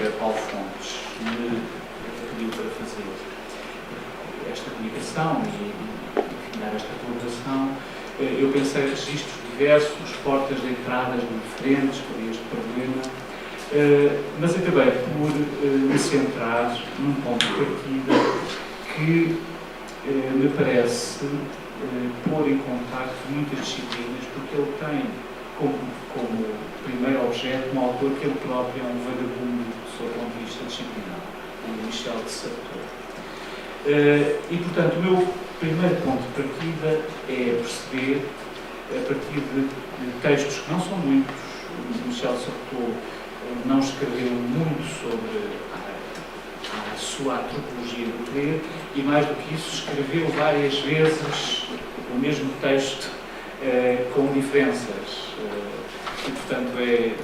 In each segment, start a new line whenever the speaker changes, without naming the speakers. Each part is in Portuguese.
colega Paulo Fontes me pediu para fazer esta comunicação e afinar esta colaboração, eu pensei em registros diversos, portas de entradas diferentes para este problema, mas acabei por me centrar num ponto de partida que me parece pôr em contacto muitas disciplinas, porque ele tem como primeiro objeto um autor que ele próprio é um vagabundo sob o ponto de vista disciplinar, o Michel de Certeau. E, portanto, o meu primeiro ponto de partida é perceber, a partir de textos que não são muitos, o Michel de Certeau não escreveu muito sobre a sua antropologia do querer e, mais do que isso, escreveu várias vezes o mesmo texto com diferenças. E, portanto, é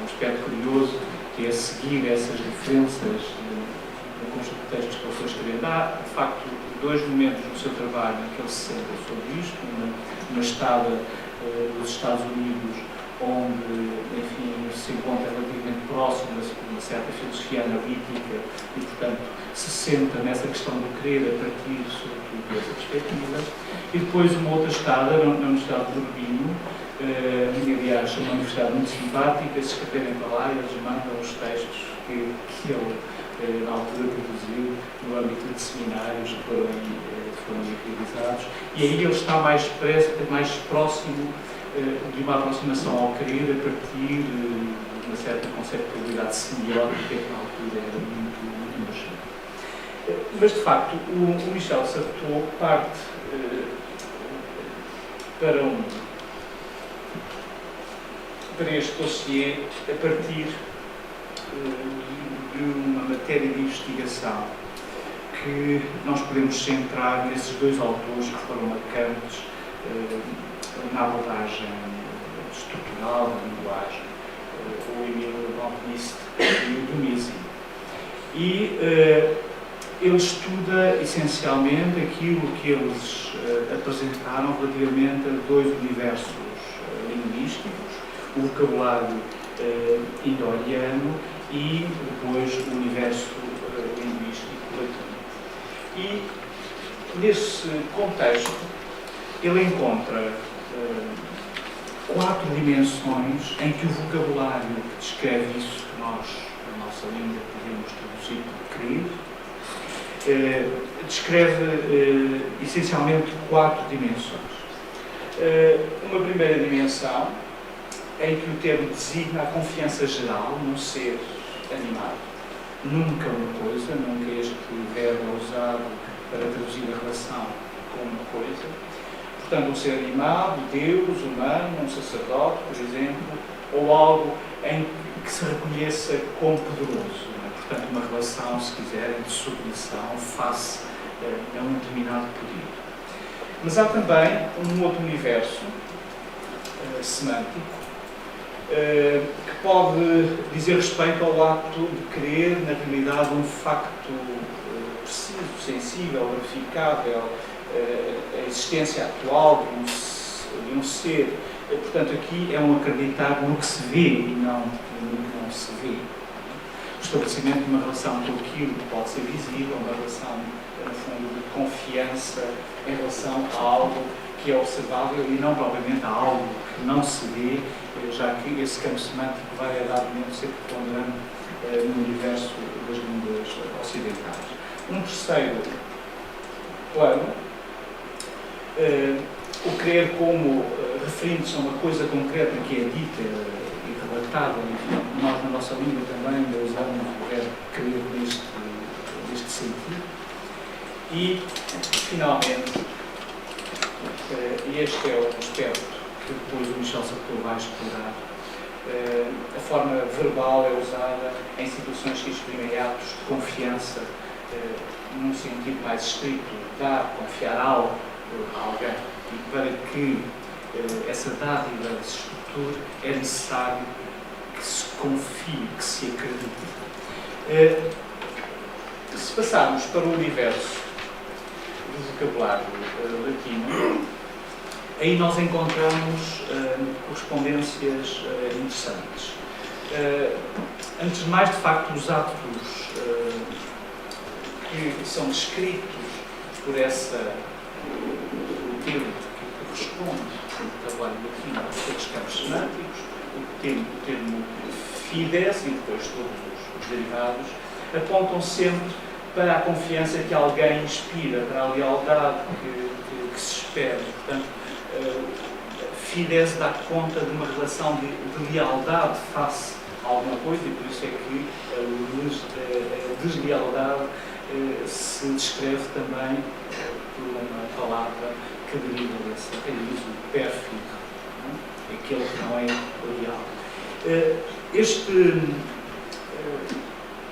um aspecto curioso que é seguir essas diferenças no conjunto de textos que ele foi escrevendo. Há, de facto, dois momentos no seu trabalho em que ele se centra sobre isto. Uma estada nos Estados Unidos, onde, enfim, se encontra relativamente próximo de uma certa filosofia analítica e, portanto, se centra nessa questão do querer a partir, sobretudo, dessa perspectiva. E depois uma outra estada na Universidade de Urbino, aliás, é uma universidade muito simpática, se escreverem para lá, eles mandam os textos que ele, na altura, produziu no âmbito de seminários que foram realizados. E aí ele está mais próximo de uma aproximação ao querer a partir de uma certa conceptualidade semiótica que na altura era muito emergente. Mas, de facto, o Michel Certeau parte para este dossiê a partir de uma matéria de investigação que nós podemos centrar nesses dois autores que foram marcantes na abordagem estrutural da linguagem, o Emile Bronquist e o Dumizzi. E ele estuda essencialmente aquilo que eles apresentaram relativamente a dois universos linguísticos, o vocabulário indo-ariano e depois o universo linguístico latino. E nesse contexto ele encontra quatro dimensões em que o vocabulário que descreve isso que nós, na nossa língua, podemos traduzir por querer, descreve essencialmente quatro dimensões. Uma primeira dimensão em que o termo designa a confiança geral num ser animado. Nunca uma coisa, nunca este verbo é usado para traduzir a relação com uma coisa. Portanto, um ser animado, Deus, humano, um sacerdote, por exemplo, ou algo em que se reconheça como poderoso. Portanto, uma relação, se quiserem, de submissão face a um determinado poder. Mas há também um outro universo semântico que pode dizer respeito ao ato de querer, na realidade, um facto preciso, sensível, verificável, a existência atual de um ser. Portanto, aqui é um acreditar no que se vê e não no que não se vê. O estabelecimento de uma relação com aquilo que pode ser visível, uma relação, no fundo, de confiança em relação a algo que é observável e não propriamente a algo que não se vê, já que esse campo semântico vai variadamente ser preponderante no universo das línguas ocidentais. Um terceiro plano, o querer como referindo-se a uma coisa concreta que é dita e relatada, enfim, nós na nossa língua também usamos o verbo querer neste sentido. E, finalmente, e este é o aspecto que depois o Michel Certeau vai explorar, a forma verbal é usada em situações que exprimem atos de confiança, num sentido mais estrito, dar, confiar algo a alguém. E para que essa dádiva se estruture, é necessário que se confie, que se acredite. Se passarmos para o universo do vocabulário latino, aí nós encontramos correspondências interessantes. Antes de mais, de facto, os atos que são descritos por esse termo que corresponde ao trabalho do latim aos campos semânticos, o termo fides e depois todos os derivados, apontam sempre para a confiança que alguém inspira, para a lealdade que se espera. Portanto, fides dá conta de uma relação de lealdade face a alguma coisa, e por isso é que a deslealdade se descreve também por uma palavra que deriva dessa raiz, o pérfido, aquele que não é leal.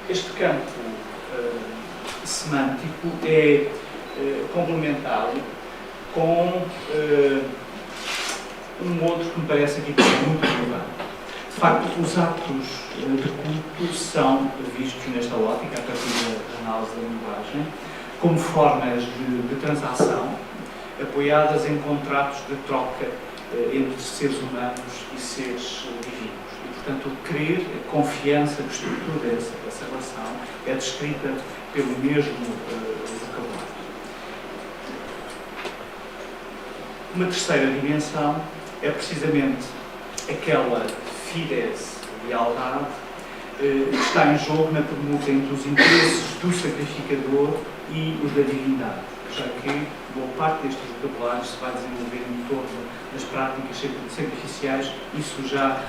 Este campo semântico é complementado com um outro que me parece aqui muito relevante. De facto, os atos de culto são vistos nesta ótica, a partir da análise da linguagem, como formas de transação apoiadas em contratos de troca entre seres humanos e seres divinos. E, portanto, o crer, a confiança que estrutura essa relação é descrita pelo mesmo vocabulário. Uma terceira dimensão é precisamente aquela fides, lealdade, que está em jogo na permuta entre os interesses do sacrificador e os da divindade, já que boa parte destes vocabulários se vai desenvolver em torno das práticas sacrificiais. Isso já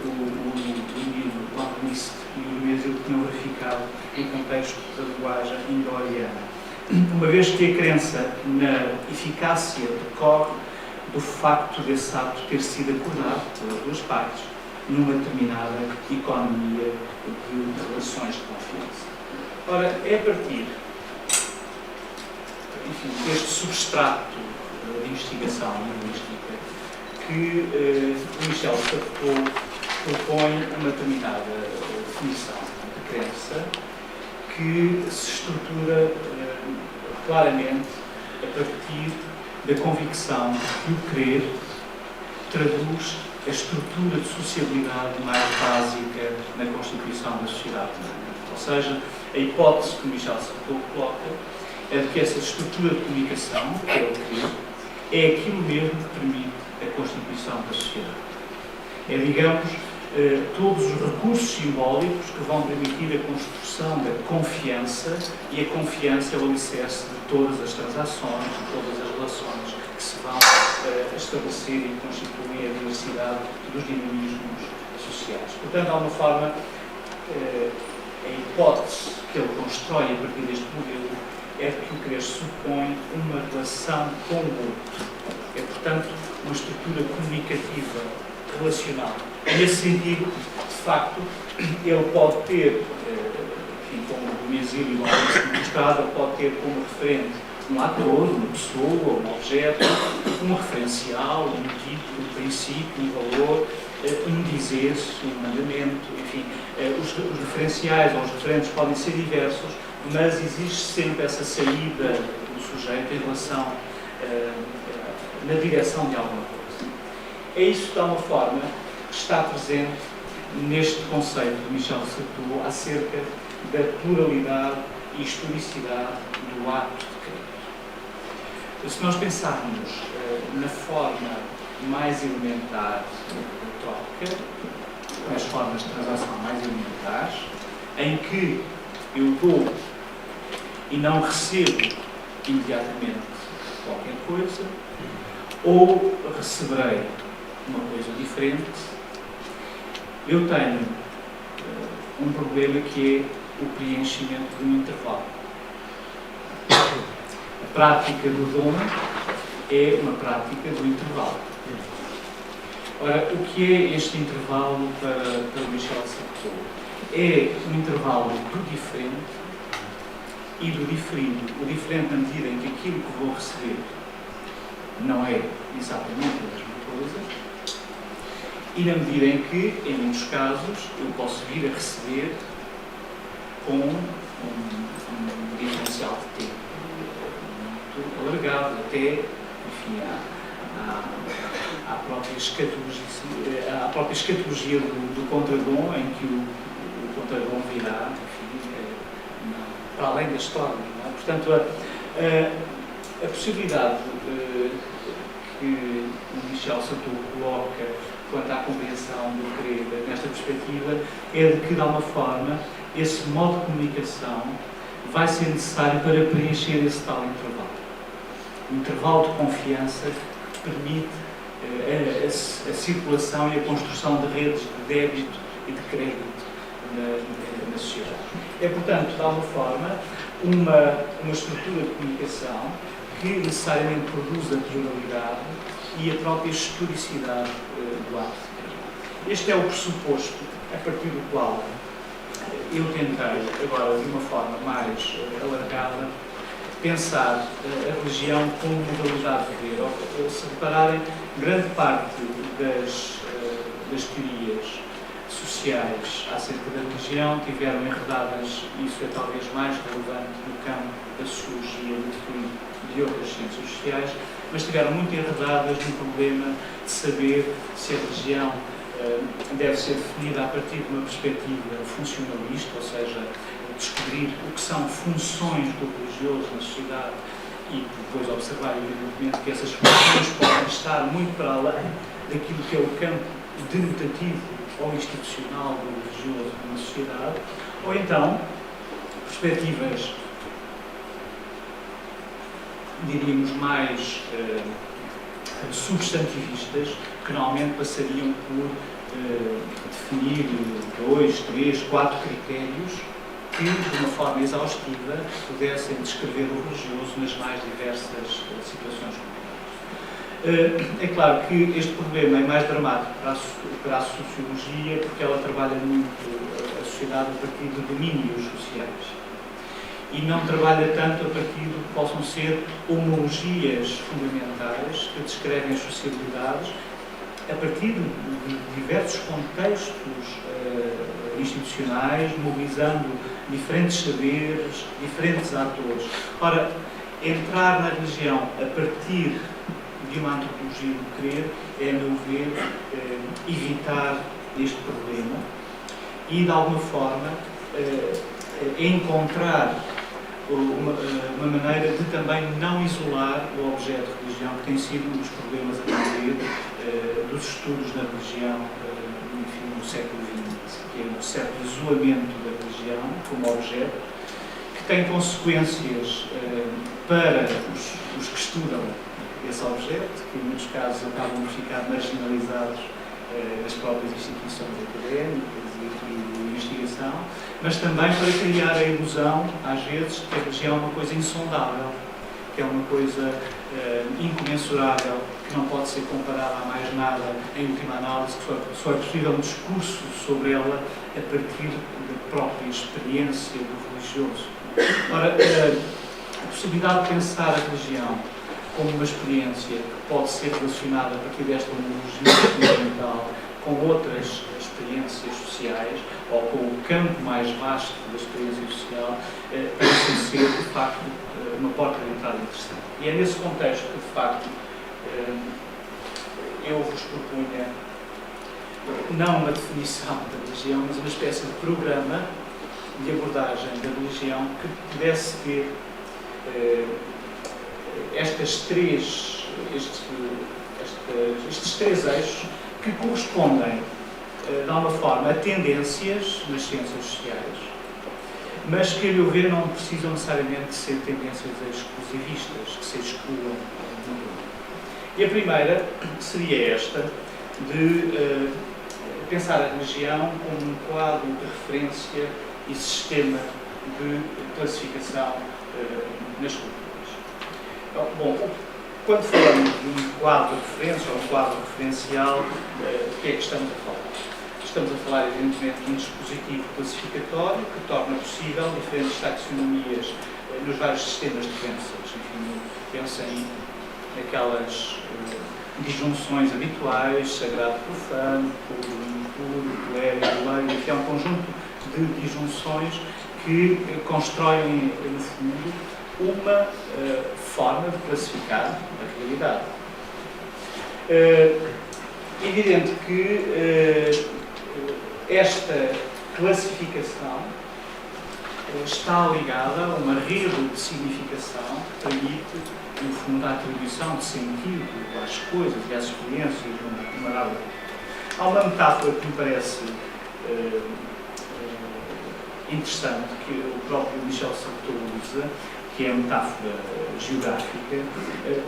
o indivíduo Laplace e o Dumézil tinham verificado em contexto da linguagem indo-ariana. Uma vez que a crença na eficácia decorre do facto desse ato ter sido acordado pelas duas partes numa determinada economia de relações de confiança. Ora, é a partir deste substrato de investigação linguística que Michel Foucault propõe uma determinada definição de crença que se estrutura claramente a partir da convicção que o crer traduz a estrutura de sociabilidade mais básica na constituição da sociedade humana. Ou seja, a hipótese que Michel Foucault coloca é de que essa estrutura de comunicação, que é o crer, é aquilo mesmo que permite a constituição da sociedade. É, digamos, todos os recursos simbólicos que vão permitir a construção da confiança, e a confiança é o alicerce de todas as transações, de todas as relações que se vão estabelecer e constituir a diversidade dos dinamismos sociais. Portanto, de alguma forma, a hipótese que ele constrói a partir deste modelo é que o crer supõe uma relação com o outro. É, portanto, uma estrutura comunicativa, relacional. Nesse sentido, de facto, ele pode ter, enfim, como o Exílio mostrado, pode ter como referente um ator, uma pessoa, um objeto, um referencial, um tipo, um princípio, um valor, um dizer, um mandamento, enfim. Os referenciais ou os referentes podem ser diversos, mas existe sempre essa saída do sujeito em relação na direção de alguma coisa. É isso, de alguma forma, que está presente neste conceito de Michel Foucault acerca da pluralidade e historicidade do ato de crer. Se nós pensarmos na forma mais elementar da troca, nas formas de transação mais elementares, em que eu dou e não recebo imediatamente qualquer coisa, ou receberei uma coisa diferente, eu tenho um problema que é o preenchimento de um intervalo. A prática do dom é uma prática do intervalo. Ora, o que é este intervalo para Michel Foucault? É um intervalo do diferente e do diferido. O diferente na medida em que aquilo que vou receber não é exatamente a mesma coisa, e na medida em que, em muitos casos, eu posso vir a receber com um diferencial de tempo muito alargado, até, enfim, há própria escatologia do contradom, em que o contradom virá, enfim, para além da história. Não é? Portanto, a possibilidade que o Michel Satour coloca quanto à compreensão do querer nesta perspectiva é de que, de alguma forma, esse modo de comunicação vai ser necessário para preencher esse tal intervalo. O intervalo de confiança que permite a circulação e a construção de redes de débito e de crédito na sociedade. É, portanto, de alguma forma, uma estrutura de comunicação que necessariamente produz a pluralidade e a própria historicidade do ato. Este é o pressuposto a partir do qual eu tentei, agora de uma forma mais alargada, pensar a religião como modalidade de viver. Se repararem, grande parte das teorias sociais acerca da religião tiveram enredadas, isso é talvez mais relevante no campo da sociologia do que de outras ciências sociais, mas estiveram muito enredadas no problema de saber se a religião deve ser definida a partir de uma perspectiva funcionalista, ou seja, descobrir o que são funções do religioso na sociedade e depois observar, evidentemente, que essas funções podem estar muito para além daquilo que é o campo denotativo ou institucional do religioso na sociedade, ou então perspectivas, diríamos, mais substantivistas, que normalmente passariam por definir 2, 3, 4 critérios que, de uma forma exaustiva, pudessem descrever o religioso nas mais diversas situações culturais. É claro que este problema é mais dramático para a sociologia, porque ela trabalha muito a sociedade a partir de domínios sociais e não trabalha tanto a partir do que possam ser homologias fundamentais que descrevem as sociedades a partir de diversos contextos institucionais, mobilizando diferentes saberes, diferentes atores. Ora, entrar na religião a partir de uma antropologia do querer é, a meu ver, evitar este problema e, de alguma forma, encontrar uma maneira de também não isolar o objeto de religião, que tem sido um dos problemas a partir dos estudos da religião, enfim, no século XX, que é um certo isolamento da religião como objeto, que tem consequências para os que estudam esse objeto, que em muitos casos acabam de ficar marginalizados nas próprias instituições académicas e de investigação, mas também para criar a ilusão, às vezes, de que a religião é uma coisa insondável, que é uma coisa incomensurável, que não pode ser comparada a mais nada, em última análise, que só é possível um discurso sobre ela a partir da própria experiência do religioso. Ora, a possibilidade de pensar a religião como uma experiência que pode ser relacionada a partir desta homologia fundamental com outras experiências sociais ou com o campo mais vasto da experiência social, parece ser, de facto, uma porta de entrada interessante. E é nesse contexto que, de facto, eu vos propunha não uma definição da religião, mas uma espécie de programa de abordagem da religião que pudesse ter estes três eixos que correspondem, de alguma forma, a tendências nas ciências sociais, mas que, a meu ver, não precisam necessariamente ser tendências exclusivistas, que se excluam. E a primeira seria esta, de pensar a religião como um quadro de referência e sistema de classificação nas culturas. Bom, quando falamos de um quadro de referência ou um quadro referencial, do que é que estamos a falar? Estamos a falar, evidentemente, de um dispositivo classificatório que torna possível diferentes taxonomias nos vários sistemas de crenças. Enfim, pensem naquelas disjunções habituais, sagrado-profano, puro-impuro, clérigo-lei, enfim, há um conjunto de disjunções que constroem, no fundo, uma forma de classificar a realidade. É evidente que esta classificação está ligada a uma rede de significação que permite, no fundo, a atribuição de sentido às coisas e às experiências de uma dada. Há uma metáfora que me parece interessante, que o próprio Michel Sartor usa, que é a metáfora geográfica.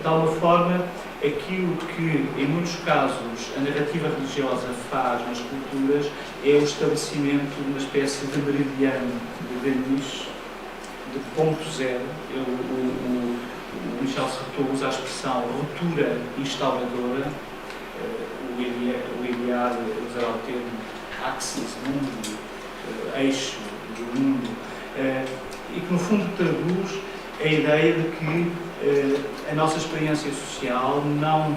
De alguma forma, aquilo que, em muitos casos, a narrativa religiosa faz nas culturas é o estabelecimento de uma espécie de meridiano de Greenwich, de ponto zero. O Michel Sartor usa a expressão ruptura instauradora. O Eliade usará o termo axis, mundo, eixo do mundo, e que, no fundo, traduz a ideia de que a nossa experiência social não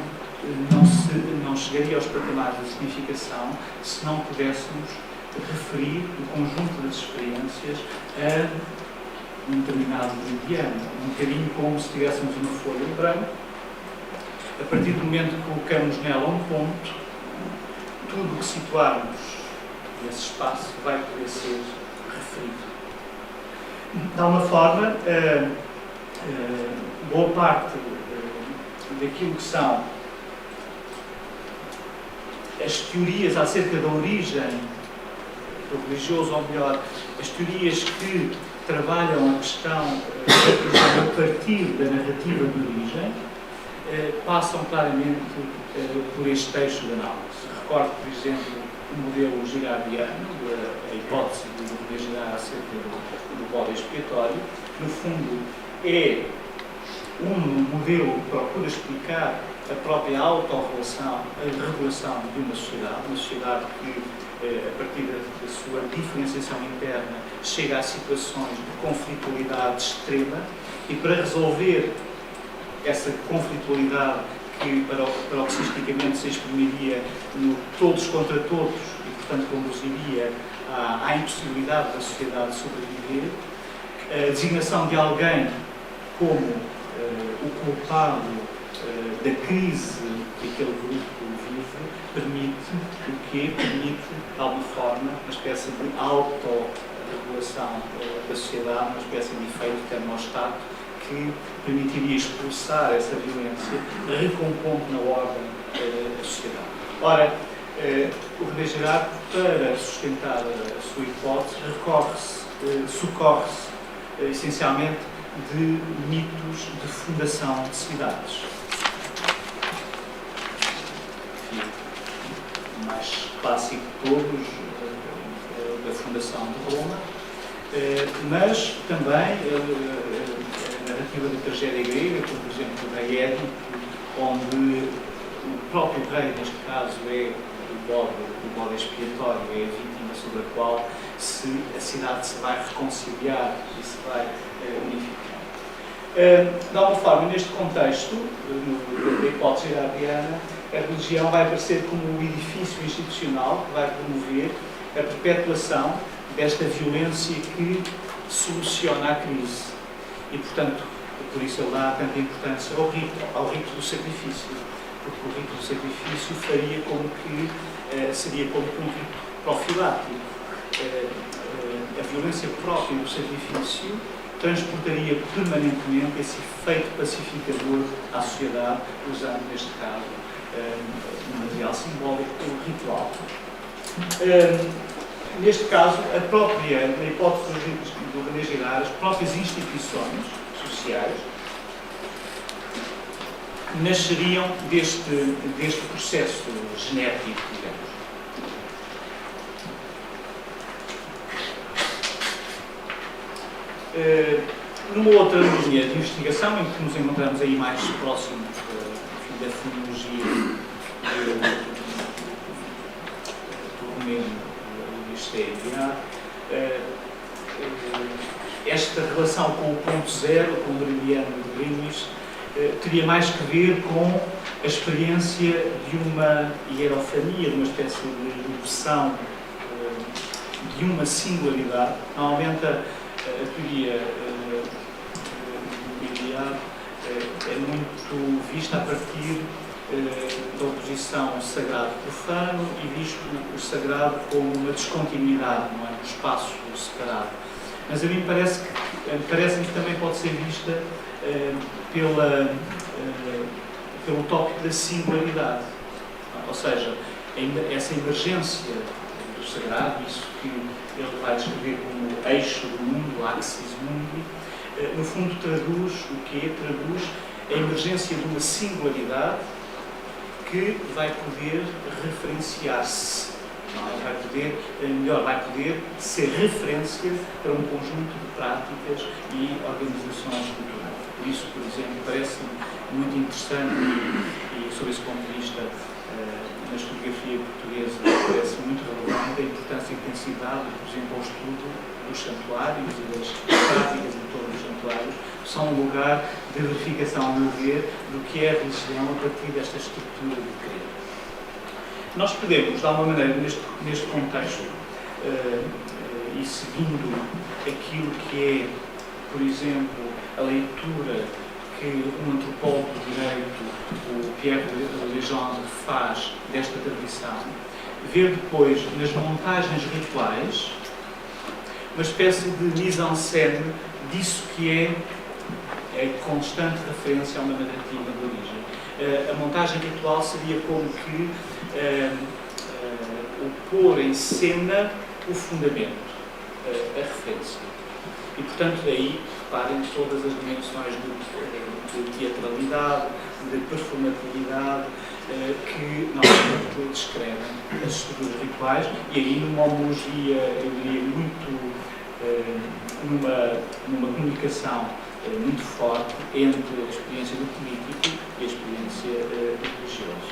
chegaria aos patamares de significação se não pudéssemos referir o conjunto das experiências a um determinado meridiano, um bocadinho como se tivéssemos uma folha em branco. A partir do momento que colocamos nela um ponto, tudo o que situarmos nesse espaço vai poder ser referido. De alguma forma, boa parte daquilo que são as teorias acerca da origem do religioso, ou melhor, as teorias que trabalham a questão a partir da narrativa de origem, passam claramente por este eixo de análise. Recordo, por exemplo, o modelo girardiano, a hipótese do René Girard acerca do bode expiatório, que no fundo é um modelo que procura explicar a própria autorregulação, a regulação de uma sociedade que, a partir da sua diferenciação interna, chega a situações de conflitualidade extrema, e para resolver essa conflitualidade que paroxisticamente se exprimiria no todos contra todos e, portanto, conduziria à impossibilidade da sociedade sobreviver, a designação de alguém como o culpado da crise que aquele grupo vive permite o quê? Permite, de alguma forma, uma espécie de autorregulação da sociedade, uma espécie de efeito termostato que permitiria expulsar essa violência, recompondo na ordem a sociedade. Ora, o René Girard, para sustentar a sua hipótese, socorre-se essencialmente de mitos de fundação de cidades. Enfim, o mais clássico de todos, da fundação de Roma, mas também a narrativa da tragédia grega, como por exemplo da Édipo, onde o próprio rei, neste caso, é o bode expiatório, é a vítima sobre a qual a cidade se vai reconciliar e se vai unificar. De alguma forma, neste contexto, da hipótese girardiana, a religião vai aparecer como um edifício institucional que vai promover a perpetuação desta violência que soluciona a crise. E, portanto, por isso ele dá tanta importância ao rito do sacrifício, porque o rito do sacrifício faria como que seria como que um rito profilático. A violência própria do sacrifício transportaria permanentemente esse efeito pacificador à sociedade, usando, neste caso, um material simbólico, o ritual. Neste caso, na hipótese do René Girard, as próprias instituições sociais nasceriam deste processo genético, digamos. Numa outra linha de investigação, em que nos encontramos aí mais próximos da fenomenologia do Romeno esta relação com o ponto zero, com o meridiano de Greenwich, teria mais que ver com a experiência de uma hierofania, de uma espécie de opção, de uma singularidade. Normalmente a teoria do Eliade é muito vista a partir da oposição sagrado-profano e visto o sagrado como uma descontinuidade, não é? Um espaço separado. Mas a mim parece-me que também pode ser vista pelo tópico da singularidade. Ou seja, essa emergência do sagrado, isso que ele vai descrever como eixo do mundo, axis mundi, no fundo traduz o quê? Traduz a emergência de uma singularidade que vai poder referenciar-se, vai poder ser referência para um conjunto de práticas e organizações culturais. Por isso, por exemplo, parece-me muito interessante e sob esse ponto de vista, na historiografia portuguesa, parece muito relevante a importância e intensidade, por exemplo, ao estudo dos santuários e das práticas em torno dos santuários, são um lugar de verificação, a meu ver, do que é a religião a partir desta estrutura de crer. Nós podemos, de alguma maneira, neste contexto, e seguindo aquilo que é, por exemplo, a leitura que um antropólogo do direito, o Pierre Legendre, faz desta tradição, ver depois nas montagens rituais uma espécie de mise-en-scène disso que é constante referência a uma narrativa de origem. A montagem ritual seria como que o pôr em cena o fundamento, a referência. E, portanto, daí, reparem todas as dimensões de teatralidade, de performatividade, que normalmente descrevem as estruturas rituais, e aí numa homologia, eu diria, muito numa comunicação muito forte entre a experiência do político e a experiência do religioso.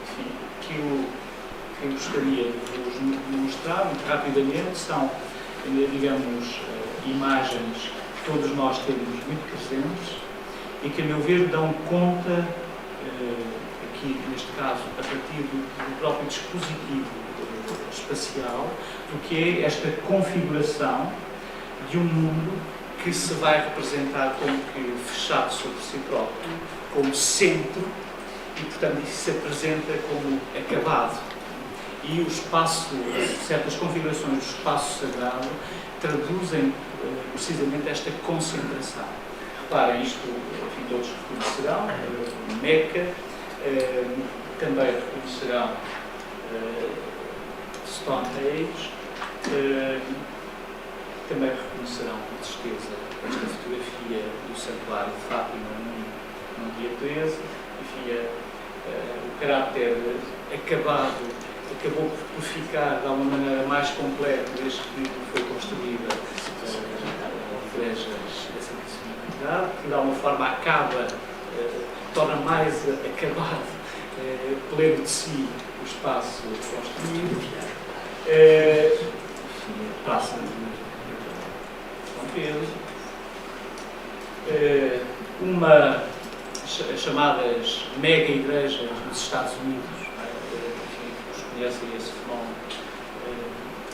Enfim, que eu gostaria de vos mostrar muito rapidamente são, digamos, imagens que todos nós temos muito presentes e que, a meu ver, dão conta, aqui neste caso, a partir do próprio dispositivo espacial, do que é esta configuração de um mundo que se vai representar como que fechado sobre si próprio, como centro, e, portanto, isso se apresenta como acabado. E o espaço, certas configurações do espaço sagrado, traduzem precisamente esta concentração. Reparem, isto, enfim, todos reconhecerão, Meca, também reconhecerão Stonehenge, também reconhecerão, com certeza, esta fotografia do Santuário de Fátima no dia 13, enfim, o caráter acabado acabou por ficar de alguma maneira mais completo desde que foi construída a Igreja da Santíssima Trindade, que de alguma forma acaba, torna mais acabado, pleno de si, o espaço construído. Praça de São Pedro. As chamadas mega-igrejas nos Estados Unidos, conhecem esse fenómeno,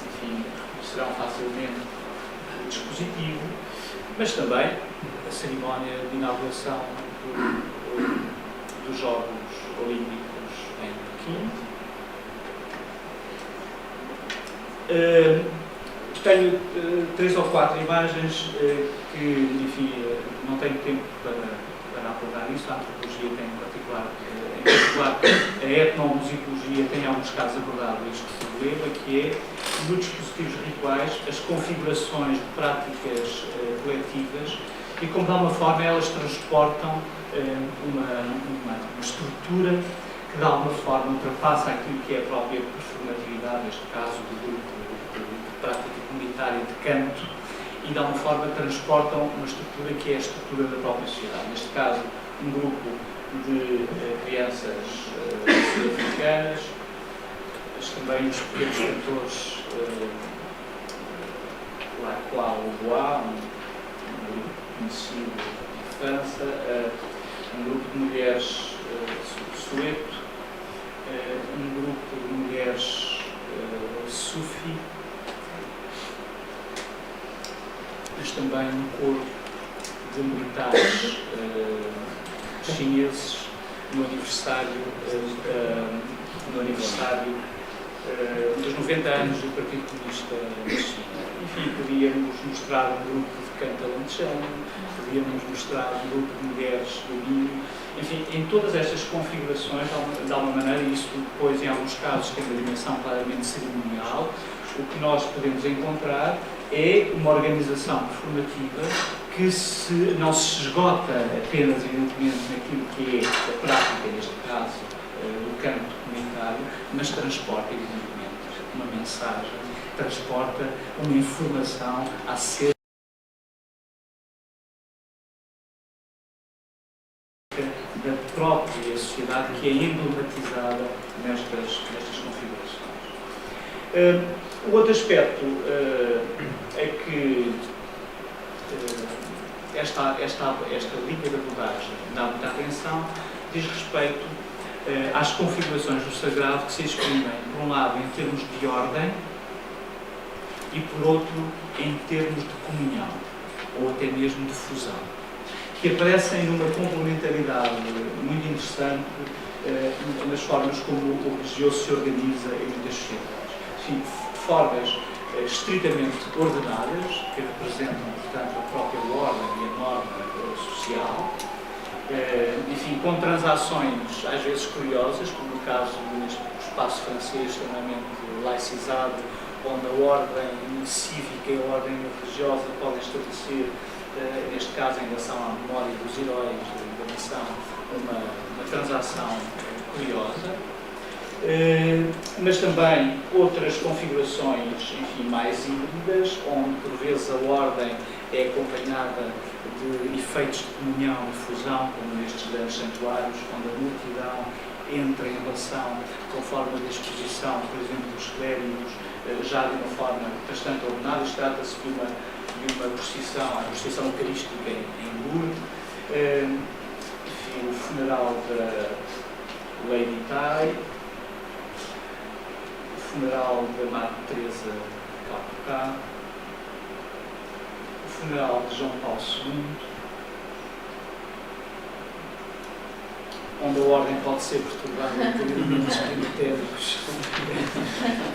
enfim, reconhecerão facilmente o dispositivo, mas também a cerimónia de inauguração dos Jogos Olímpicos em Pequim. Tenho 3 ou 4 imagens que, enfim, não tenho tempo para abordar isso. A antropologia tem em particular, a etnomusicologia tem em alguns casos abordado este problema, que é, nos dispositivos rituais, as configurações de práticas coletivas e como, de alguma forma, elas transportam uma estrutura que, de alguma forma, ultrapassa aquilo que é a própria performatividade, neste caso, do grupo de prática comunitária de canto, e, de alguma forma, transportam uma estrutura que é a estrutura da própria sociedade. Neste caso, um grupo de crianças sul-africanas, mas também os pequenos cantores La Claude, um grupo conhecido de França, um grupo de mulheres sueto, um grupo de mulheres sufi, mas também um coro de militares chineses, no aniversário dos 90 anos do Partido Comunista da China. Enfim, podíamos mostrar um grupo de canto alentejano, podíamos mostrar um grupo de mulheres do Minho. Enfim, em todas estas configurações, de alguma maneira, e isso depois, em alguns casos, tem uma dimensão claramente cerimonial, o que nós podemos encontrar é uma organização performativa que não se esgota apenas, evidentemente, naquilo que é a prática, neste caso, do canto comunitário, mas transporta, evidentemente, uma mensagem, transporta uma informação acerca da própria sociedade que é emblematizada nestas configurações. O outro aspecto é que esta linha de abordagem dá muita atenção, diz respeito às configurações do sagrado que se exprimem, por um lado, em termos de ordem e, por outro, em termos de comunhão, ou até mesmo de fusão, que aparecem numa complementaridade muito interessante nas formas como o religioso se organiza em muitas sociedades. Enfim, formas estritamente ordenadas, que representam, portanto, a própria ordem e a norma social, enfim, com transações às vezes curiosas, como no caso do espaço francês extremamente laicizado, onde a ordem cívica e a ordem religiosa podem estabelecer, neste caso em relação à memória dos heróis da nação, uma transação curiosa. Mas também outras configurações, enfim, mais híbridas, onde por vezes a ordem é acompanhada de efeitos de comunhão e fusão, como nestes grandes santuários, onde a multidão entra em relação com forma de exposição, por exemplo, dos clérigos, já de uma forma bastante ordenada. Trata-se de uma procissão, a procissão eucarística em Lourdes, enfim, o funeral da Lady Tai, o funeral da Madre Teresa de Calcutá, o funeral de João Paulo II, onde a ordem pode ser perturbada por elementos crimitéricos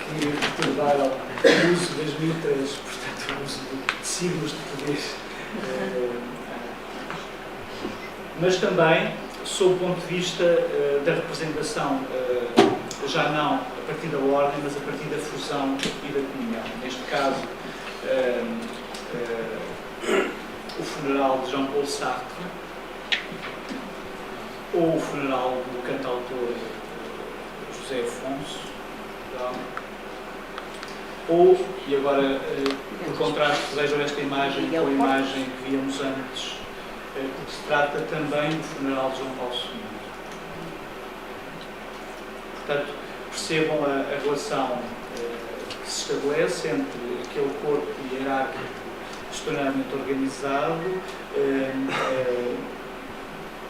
que perturbaram o uso das mitras, portanto, o uso de signos de poder. Mas também, sob o ponto de vista da representação, já não a partir da ordem, mas a partir da fusão e da comunhão. Neste caso, o funeral de João Paulo Sartre, ou o funeral do cantautor José Afonso, ou, e agora, por contraste, vejam esta imagem com a imagem que víamos antes, porque se trata também do funeral de João Paulo II. Portanto, percebam a relação que se estabelece entre aquele corpo hierárquico extremamente organizado,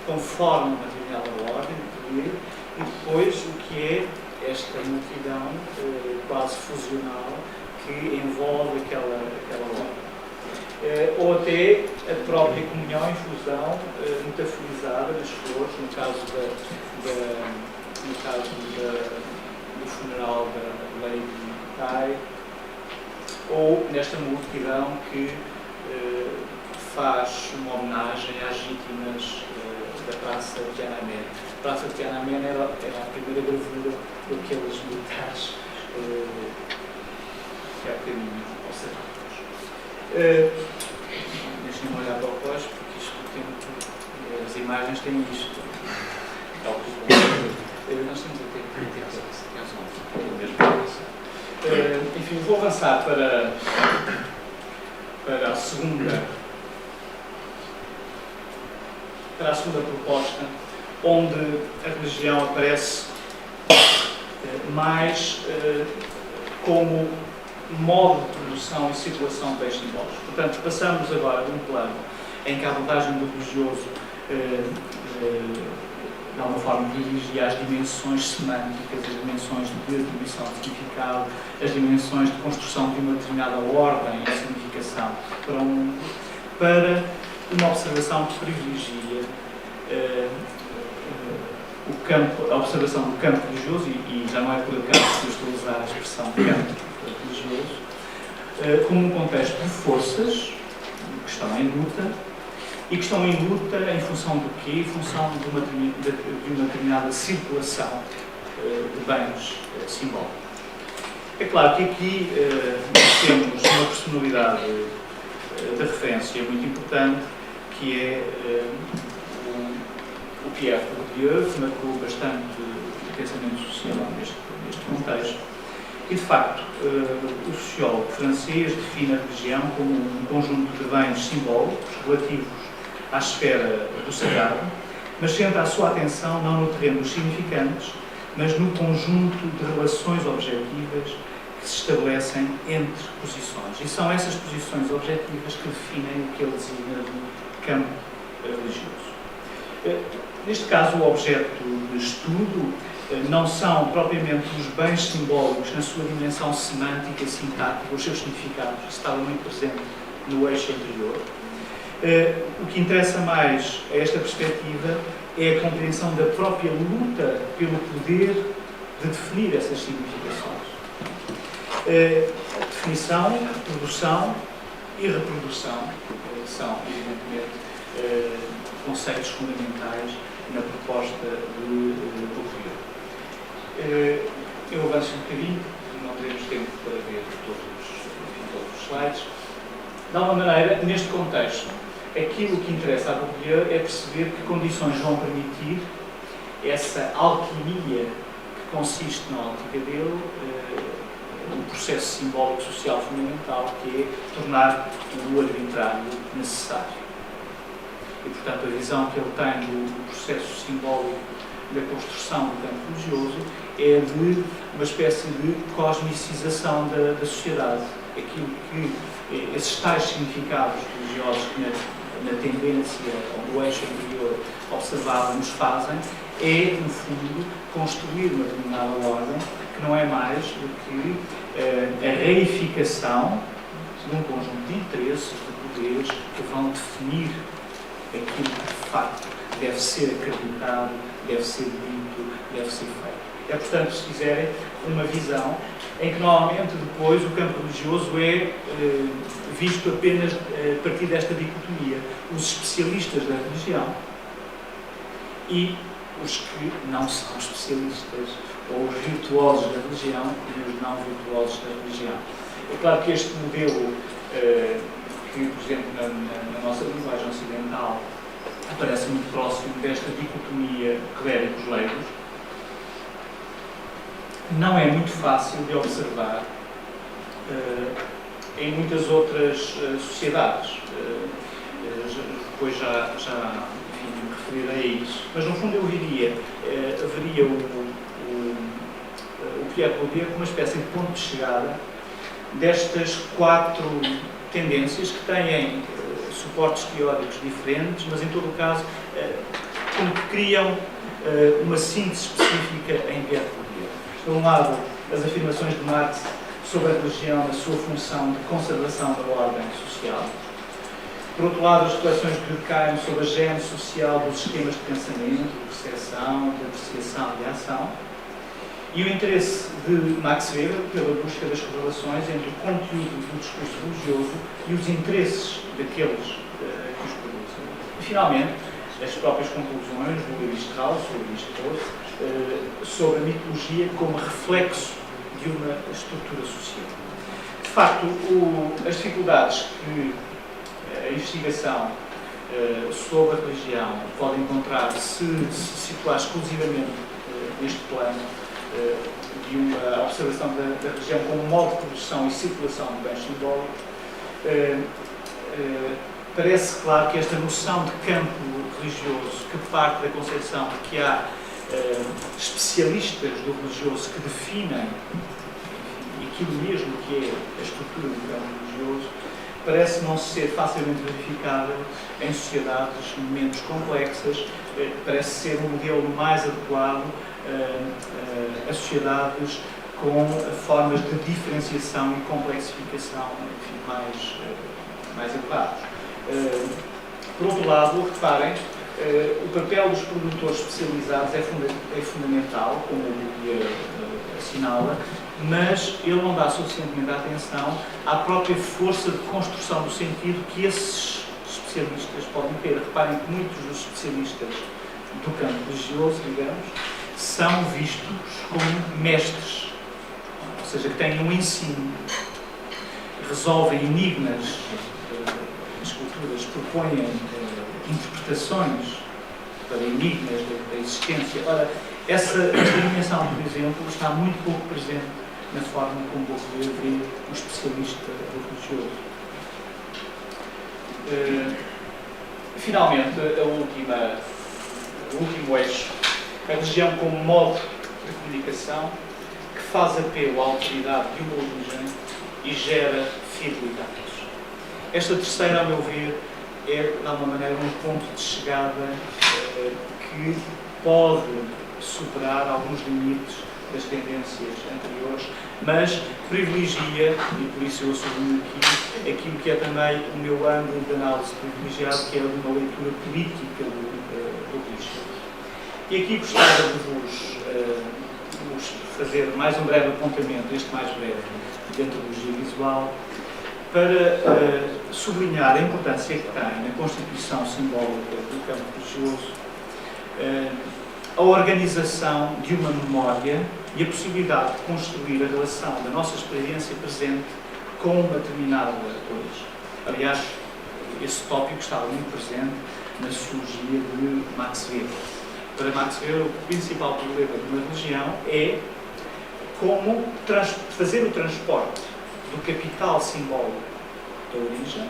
conforme uma determinada ordem de poder, e depois o que é esta multidão quase fusional que envolve aquela ordem. Ou até a própria comunhão e fusão metaforizada nas flores, no caso do funeral da Lady Tai, ou nesta multidão que faz uma homenagem às vítimas da Praça de Tiananmen. A Praça de Tiananmen era a primeira gravura daqueles militares que há bocadinho observamos. Deixem-me olhar para o pós, porque isto tem, as imagens têm isto. Nós temos até às 11. Enfim, vou avançar para a segunda proposta, onde a religião aparece mais como modo de produção e circulação de bens simbólicos. Portanto, passamos agora de um plano em que a abordagem do religioso de alguma forma dirige às dimensões semânticas, as dimensões de atribuição de significado, as dimensões de construção de uma determinada ordem e significação para uma observação que privilegia a observação do campo religioso, e já não é por acaso que eu estou a usar a expressão campo religioso, como um contexto de forças que estão em luta, e que estão em luta em função do quê? Em função de uma determinada circulação de bens simbólicos. É claro que aqui temos uma personalidade de referência muito importante, que é o Pierre Bourdieu, que marcou bastante o pensamento social neste contexto. E, de facto, o sociólogo francês define a religião como um conjunto de bens simbólicos relativos à esfera do sagrado, mas centra a sua atenção não no terreno dos significantes, mas no conjunto de relações objetivas que se estabelecem entre posições. E são essas posições objetivas que definem o que ele designa de campo religioso. Neste caso, o objeto de estudo não são propriamente os bens simbólicos na sua dimensão semântica e sintática, os seus significados, isso estava muito presente no eixo anterior. O que interessa mais a esta perspectiva é a compreensão da própria luta pelo poder de definir essas significações. Definição, produção e reprodução são, evidentemente, conceitos fundamentais na proposta de Bourdieu. Eu avanço um bocadinho, não teremos tempo para ver todos os slides. De alguma maneira, neste contexto, aquilo que interessa a Bourdieu é perceber que condições vão permitir essa alquimia que consiste na ótica dele, um processo simbólico social fundamental, que é tornar o arbitrário necessário. E, portanto, a visão que ele tem do processo simbólico da construção do campo religioso é de uma espécie de cosmicização da sociedade. Aquilo que esses tais significados religiosos que na tendência ou no eixo anterior observado nos fazem é, no fundo, construir uma determinada ordem que não é mais do que a reificação de um conjunto de interesses, de poderes que vão definir aquilo que de facto deve ser acreditado, deve ser dito, deve ser feito. É, portanto, se quiserem, uma visão em que normalmente depois o campo religioso é visto apenas a partir desta dicotomia. Os especialistas da religião e os que não são especialistas, ou os virtuosos da religião e os não virtuosos da religião. É claro que este modelo, que, por exemplo, na nossa linguagem ocidental, aparece muito próximo desta dicotomia clérigos-leigos, não é muito fácil de observar em muitas outras sociedades. Depois já enfim, me referirei a isso. Mas, no fundo, eu veria o Pierre Bourdieu como uma espécie de ponto de chegada destas 4 tendências que têm suportes teóricos diferentes, mas, em todo o caso, como que criam uma síntese específica em Pierre Bourdieu. Por um lado, as afirmações de Marx sobre a religião na sua função de conservação da ordem social. Por outro lado, as reflexões de Durkheim sobre a gênese social dos sistemas de pensamento, de percepção, de apreciação e de ação. E o interesse de Max Weber pela busca das correlações entre o conteúdo do discurso religioso e os interesses daqueles que os produzem. E, finalmente, as próprias conclusões do Levi-Strauss, sobre a mitologia como reflexo de uma estrutura social. De facto, as dificuldades que a investigação sobre a religião pode encontrar se situar exclusivamente neste plano de uma observação da religião como modo de produção e circulação de bens simbólicos, parece claro que esta noção de campo religioso, que parte da concepção de que há especialistas do religioso que definem aquilo mesmo que é a estrutura do campo religioso, parece não ser facilmente verificável em sociedades menos complexas, parece ser um modelo mais adequado a sociedades com formas de diferenciação e complexificação, enfim, mais adequadas. Por outro lado, reparem O papel dos produtores especializados é fundamental, como o Bíblia assinala, mas ele não dá suficientemente atenção à própria força de construção do sentido que esses especialistas podem ter. Reparem que muitos dos especialistas do campo religioso, digamos, são vistos como mestres, ou seja, que têm um ensino, resolvem enigmas, as culturas propõem interpretações para enigmas da existência. Ora, esta dimensão, por exemplo, está muito pouco presente na forma como Bourdieu vê o especialista religioso. Finalmente, o último eixo, a religião como modo de comunicação que faz apelo à autoridade de uma origem e gera fidelidades. Esta terceira, a meu ver, é, de alguma maneira, um ponto de chegada que pode superar alguns limites das tendências anteriores, mas privilegia, e por isso eu sublinho aqui, aquilo que é também o meu ângulo de análise privilegiado, que é de uma leitura política do risco. E aqui gostava de vos fazer mais um breve apontamento, este mais breve, de antropologia visual, para sublinhar a importância que tem na constituição simbólica do campo religioso a organização de uma memória e a possibilidade de construir a relação da nossa experiência presente com uma determinada origem. Aliás, esse tópico estava muito presente na sociologia de Max Weber. Para Max Weber, o principal problema de uma religião é como fazer o transporte do capital simbólico da origem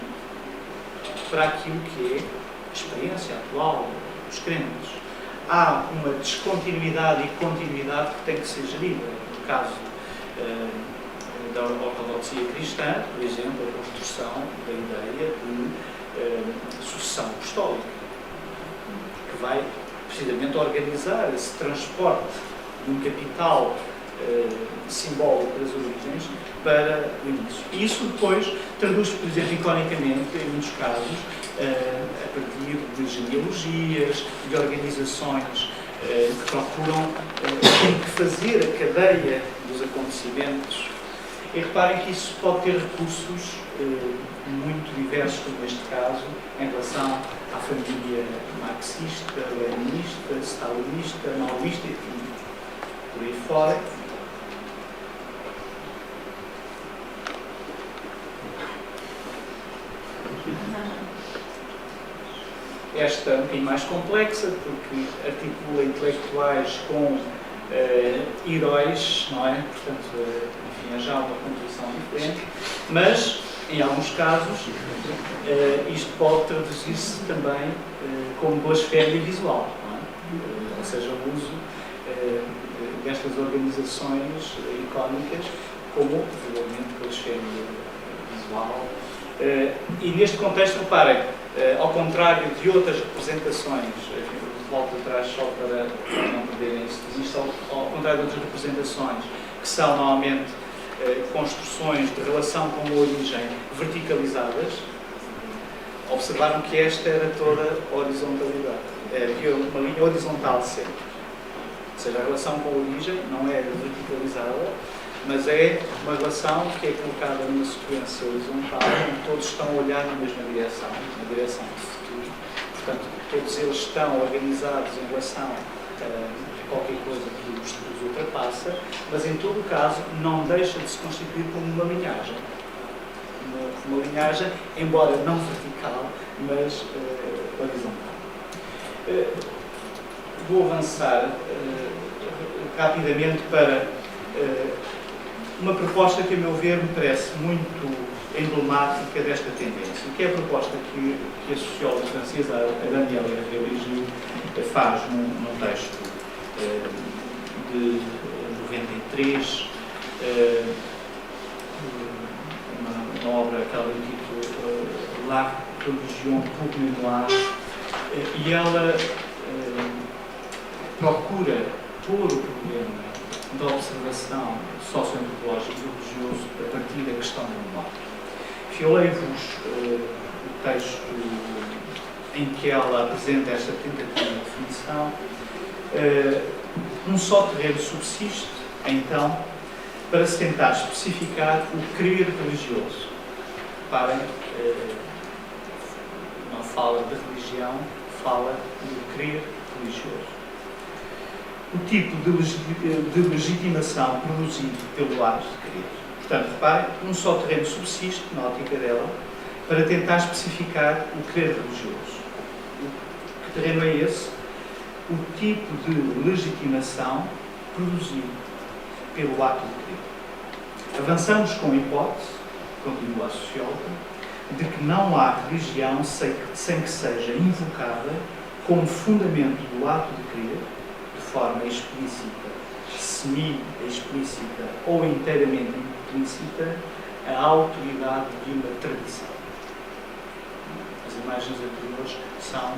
para aquilo que é a experiência atual dos crentes. Há uma descontinuidade e continuidade que tem que ser gerida. No caso da ortodoxia cristã, por exemplo, a construção da ideia de sucessão apostólica, que vai precisamente organizar esse transporte de um capital simbólico das origens para o início. E isso depois traduz-se, por exemplo, iconicamente, em muitos casos, a partir de genealogias, de organizações que procuram fazer a cadeia dos acontecimentos. E reparem que isso pode ter recursos muito diversos, como neste caso, em relação à família marxista, leninista, stalinista, maoísta, enfim, por aí fora. Esta é um bocadinho mais complexa, porque articula intelectuais com heróis, não é? Portanto, enfim, há já uma composição diferente, mas, em alguns casos, isto pode traduzir-se também como blasfémia visual, não é? Ou seja, o uso destas organizações icónicas como, provavelmente, blasfémia visual. E neste contexto, reparem, ao contrário de outras representações, volto atrás só para não perderem isto, ao contrário de outras representações, que são normalmente construções de relação com a origem verticalizadas, observaram que esta era toda horizontalidade, havia uma linha horizontal sempre. Ou seja, a relação com a origem não é verticalizada, mas é uma relação que é colocada numa sequência horizontal, onde todos estão a olhar na mesma direção, na direção do futuro. Portanto, todos eles estão organizados em relação a qualquer coisa que os ultrapassa, mas em todo o caso não deixa de se constituir como uma linhagem. Uma linhagem, embora não vertical, mas horizontal. Vou avançar rapidamente para uma proposta que, a meu ver, me parece muito emblemática desta tendência, que é a proposta que a socióloga francesa, a Danielle Hervé-Léger, faz num texto de 93, uma obra que ela intitula La Religion pour Mémoire, e ela procura pôr o problema da observação socioantropológica e religioso a partir da questão da memória. Eu leio-vos o texto em que ela apresenta esta tentativa de definição, um só terreno subsiste, então, para se tentar especificar o querer religioso. Reparem, não fala de religião, fala do querer religioso. O tipo de legitimação produzido pelo ato de querer. Portanto, reparem, um só terreno subsiste, na ótica dela, para tentar especificar o querer religioso. Que terreno é esse? O tipo de legitimação produzido pelo ato de querer. Avançamos com a hipótese, continua a socióloga, de que não há religião sem que seja invocada como fundamento do ato de querer, de forma explícita, semi-explícita ou inteiramente implícita, a autoridade de uma tradição. As imagens anteriores são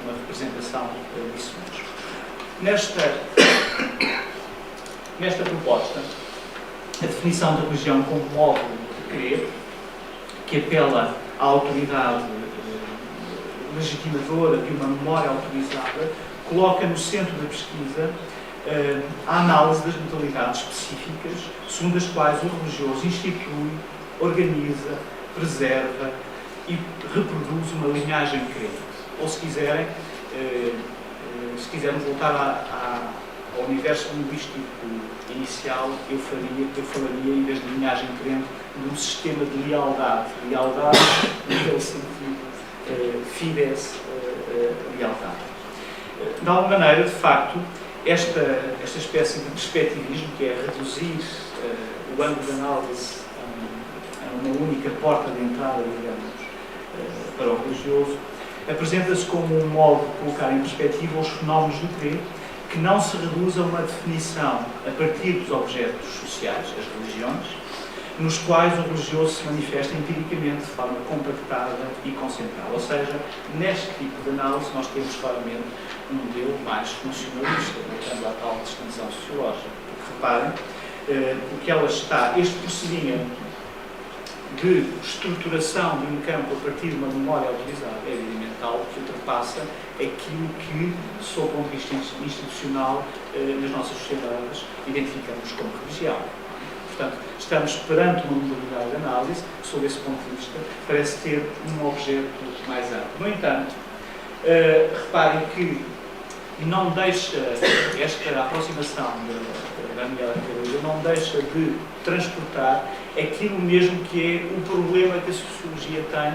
uma representação disso mesmo. Nesta proposta, a definição da religião como modo de querer, que apela à autoridade legitimadora de uma memória autorizada, coloca no centro da pesquisa a análise das modalidades específicas, segundo as quais o religioso institui, organiza, preserva e reproduz uma linhagem crente. Ou, se quiserem voltar ao universo linguístico inicial, eu falaria, em vez de linhagem crente, de um sistema de lealdade. Lealdade, naquele sentido, fides, lealdade. De alguma maneira, de facto, esta espécie de perspectivismo, que é reduzir o ângulo de análise a uma única porta de entrada, digamos, para o religioso, apresenta-se como um modo de colocar em perspectiva os fenómenos do querer, que não se reduz a uma definição a partir dos objetos sociais, as religiões, nos quais o religioso se manifesta empiricamente de forma compactada e concentrada. Ou seja, neste tipo de análise nós temos claramente um modelo mais funcionalista, voltando à tal distinção sociológica. Porque reparem, o que ela está, este procedimento de estruturação de um campo a partir de uma memória autorizada é evidentemente algo que ultrapassa aquilo que, sob o ponto de vista institucional, nas nossas sociedades identificamos como religião. Portanto, estamos perante uma modalidade de análise que, sob esse ponto de vista, parece ter um objeto mais amplo. No entanto, reparem que não deixa, esta aproximação da Daniela Carolina não deixa de transportar aquilo mesmo que é o problema que a sociologia tem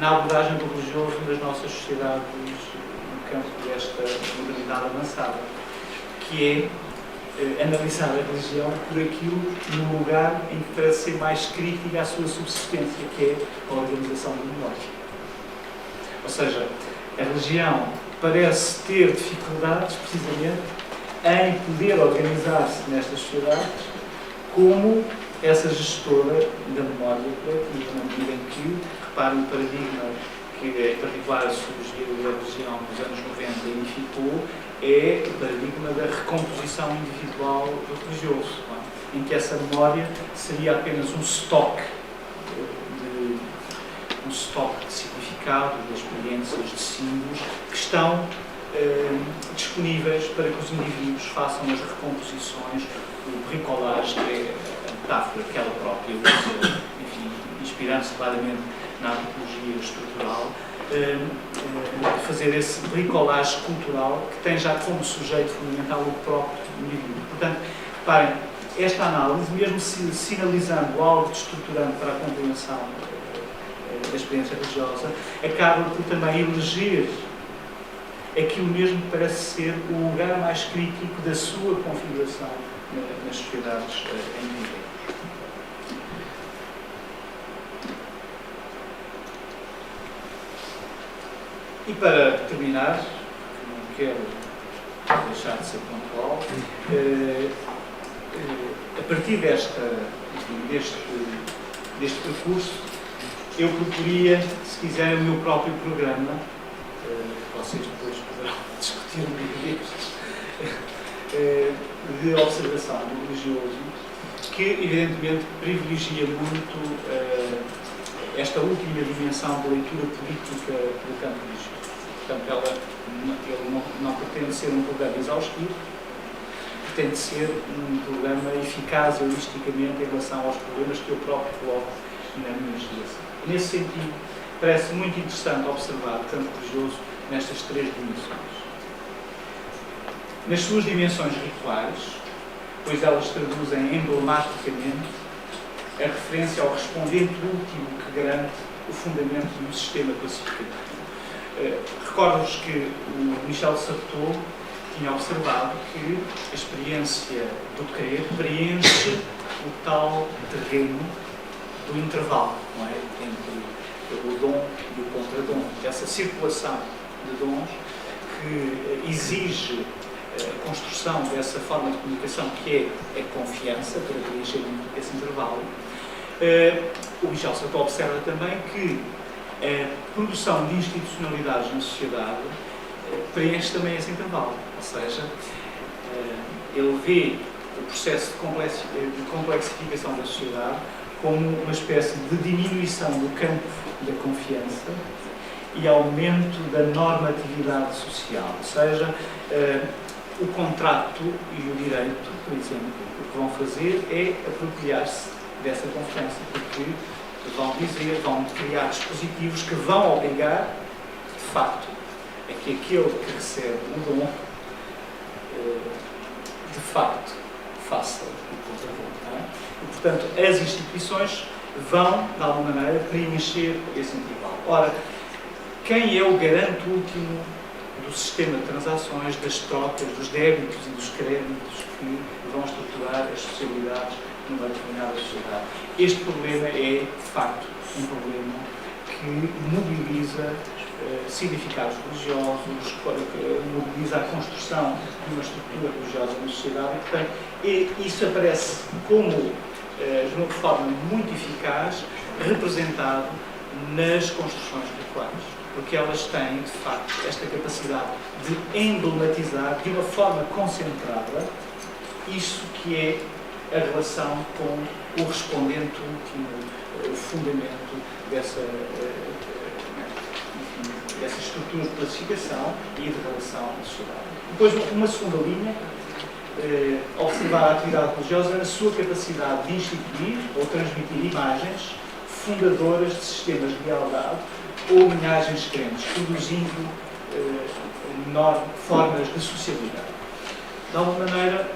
na abordagem do religioso nas nossas sociedades no campo desta modalidade avançada, que é analisar a religião por aquilo no lugar em que parece ser mais crítica à sua subsistência, que é a organização do negócio. Ou seja, a religião parece ter dificuldades, precisamente, em poder organizar-se nestas sociedades como essa gestora da memória coletiva, na medida em que, reparem, o paradigma que, em particular, a sociologia da religião nos anos 90 identificou é o paradigma da recomposição individual do religioso, em que essa memória seria apenas um estoque de significado, de experiências, de símbolos, que estão disponíveis para que os indivíduos façam as recomposições, o bricolage, que é a metáfora que ela própria usa, enfim, inspirando-se claramente na antropologia estrutural, fazer esse bricolage cultural que tem já como sujeito fundamental o próprio indivíduo. Portanto, reparem, esta análise, mesmo sinalizando algo de estruturante para a compreensão da experiência religiosa, acaba por também eleger aquilo mesmo que parece ser o lugar mais crítico da sua configuração nas sociedades em que vivemos. E para terminar, não quero deixar de ser pontual, a partir deste percurso, eu proporia, se quiserem, o meu próprio programa, vocês depois poderão discutir de observação do religioso, que evidentemente privilegia muito esta última dimensão da leitura política do campo religioso. Portanto, ele não pretende ser um programa exaustivo, pretende ser um programa eficaz holisticamente em relação aos problemas que eu próprio coloco na minha investigação. Nesse sentido, parece muito interessante observar o campo religioso nestas três dimensões. Nas suas dimensões rituais, pois elas traduzem emblematicamente a referência ao respondente último que garante o fundamento do sistema classificativo. Recordo-vos que o Michel Sartor tinha observado que a experiência do querer preenche o tal terreno do intervalo, não é? Entre o dom e o contradom. Essa circulação de dons que exige a construção dessa forma de comunicação que é a confiança para preencher esse intervalo. O Michel Sartor observa também que a produção de institucionalidades na sociedade preenche também esse intervalo, ou seja, ele vê o processo de complexificação da sociedade como uma espécie de diminuição do campo da confiança e aumento da normatividade social, ou seja, o contrato e o direito, por exemplo, o que vão fazer é apropriar-se dessa confiança, porque vão criar dispositivos que vão obrigar, de facto, a que aquele que recebe o dom, de facto, faça o contradom. E, portanto, as instituições vão, de alguma maneira, preencher esse intervalo. Ora, quem é o garante último do sistema de transações, das trocas, dos débitos e dos créditos que vão estruturar as sociedades numa determinada sociedade? Este problema é, de facto, um problema que mobiliza significados religiosos, mobiliza a construção de uma estrutura religiosa na sociedade e, portanto, isso aparece como, de uma forma muito eficaz, representado nas construções rituais, porque elas têm, de facto, esta capacidade de emblematizar de uma forma concentrada isso que é a relação com o respondente último, o fundamento dessa estrutura de classificação e de relação à sociedade. Depois, uma segunda linha, observar a atividade religiosa na sua capacidade de instituir ou transmitir imagens fundadoras de sistemas de lealdade ou homenagens crentes, produzindo formas de sociabilidade. De alguma maneira,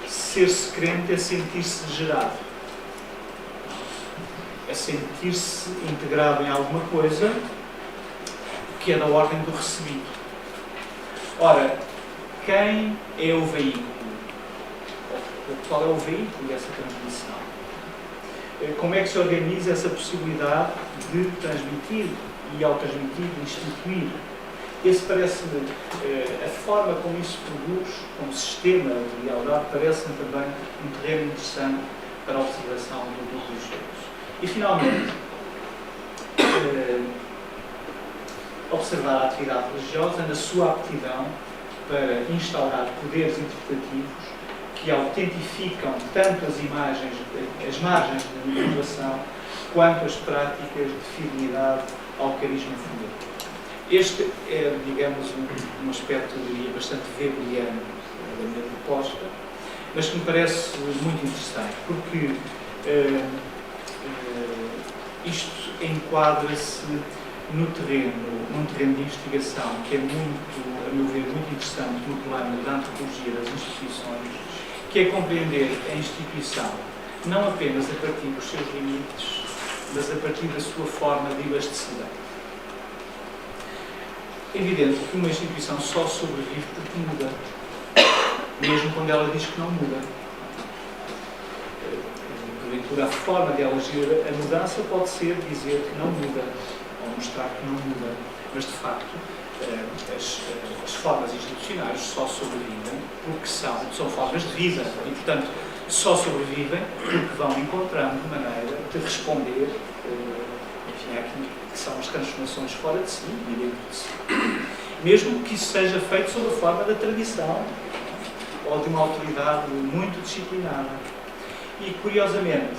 ser-se crente é sentir-se gerado, é sentir-se integrado em alguma coisa que é da ordem do recebido. Ora, quem é o veículo? Qual é o veículo dessa transmissão? Como é que se organiza essa possibilidade de transmitir e, ao transmitir, instituir? Esse parece-me, a forma como isso produz, como sistema de lealdade, parece-me também um terreno interessante para a observação do grupo religioso. E, finalmente, observar a atividade religiosa na sua aptidão para instaurar poderes interpretativos que autentificam tanto as margens da inovação, quanto as práticas de fidelidade ao carisma fundador. Este é, digamos, um aspecto, eu diria, bastante weberiano da minha proposta, mas que me parece muito interessante, porque isto enquadra-se num terreno de investigação que é muito, a meu ver, muito interessante no plano da antropologia das instituições, que é compreender a instituição não apenas a partir dos seus limites, mas a partir da sua forma de elasticidade. É evidente que uma instituição só sobrevive porque muda, mesmo quando ela diz que não muda. Porventura, a forma de ela agir a mudança pode ser dizer que não muda, ou mostrar que não muda, mas de facto as formas institucionais só sobrevivem porque são formas de vida e, portanto, só sobrevivem porque vão encontrando maneira de responder àquilo que são as transformações fora de si e dentro de si. Mesmo que isso seja feito sob a forma da tradição ou de uma autoridade muito disciplinada. E, curiosamente,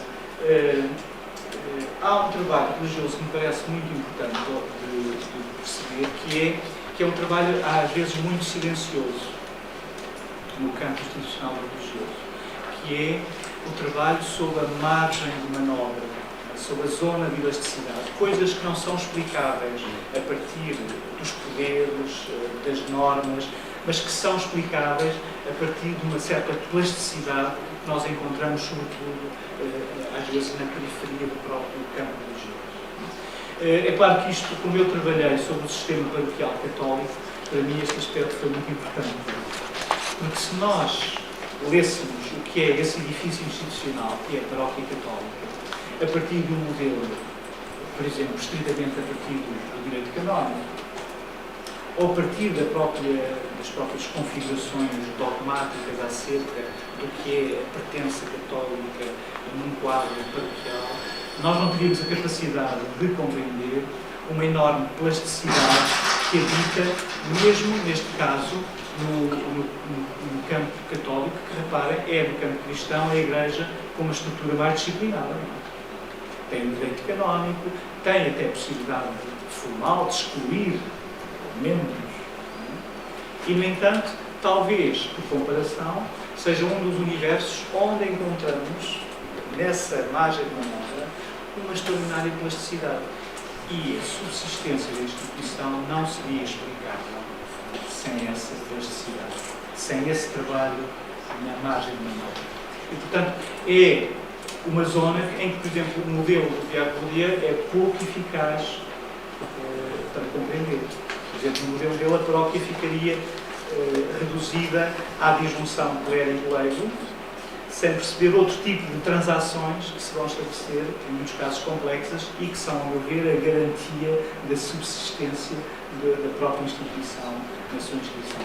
há um trabalho religioso que me parece muito importante de perceber, que é um trabalho, às vezes, muito silencioso no campo institucional religioso, que é o trabalho sob a margem de manobra, sob a zona de elasticidade, coisas que não são explicáveis a partir dos poderes, das normas, mas que são explicáveis a partir de uma certa plasticidade que nós encontramos, sobretudo, às vezes, na periferia do próprio campo religioso. É claro que isto, como eu trabalhei sobre o sistema paroquial católico, para mim este aspecto foi muito importante. Porque se nós lêssemos o que é esse edifício institucional, que é a paróquia católica, a partir de um modelo, por exemplo, estritamente a partir do direito canónico, ou a partir das próprias configurações dogmáticas acerca do que é a pertença católica num quadro paroquial, nós não teríamos a capacidade de compreender uma enorme plasticidade que habita, mesmo neste caso, no campo católico, que, repara, é no campo cristão a Igreja com uma estrutura mais disciplinada. Tem o direito canónico, tem até a possibilidade formal de excluir membros. E, no entanto, talvez, por comparação, seja um dos universos onde encontramos, nessa margem de manobra, uma extraordinária plasticidade. E a subsistência da instituição não seria explicável sem essa plasticidade, sem esse trabalho na margem de manobra. E, portanto, é uma zona em que, por exemplo, o modelo do Diaconia é pouco eficaz para compreender. Por exemplo, no modelo dele, a paróquia ficaria reduzida à disjunção do clero e do leigo, sem perceber outro tipo de transações que se vão estabelecer, em muitos casos complexas, e que são, a meu ver, a garantia da subsistência da própria instituição, na sua instituição.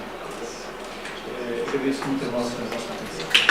Agradeço muito a vossa atenção.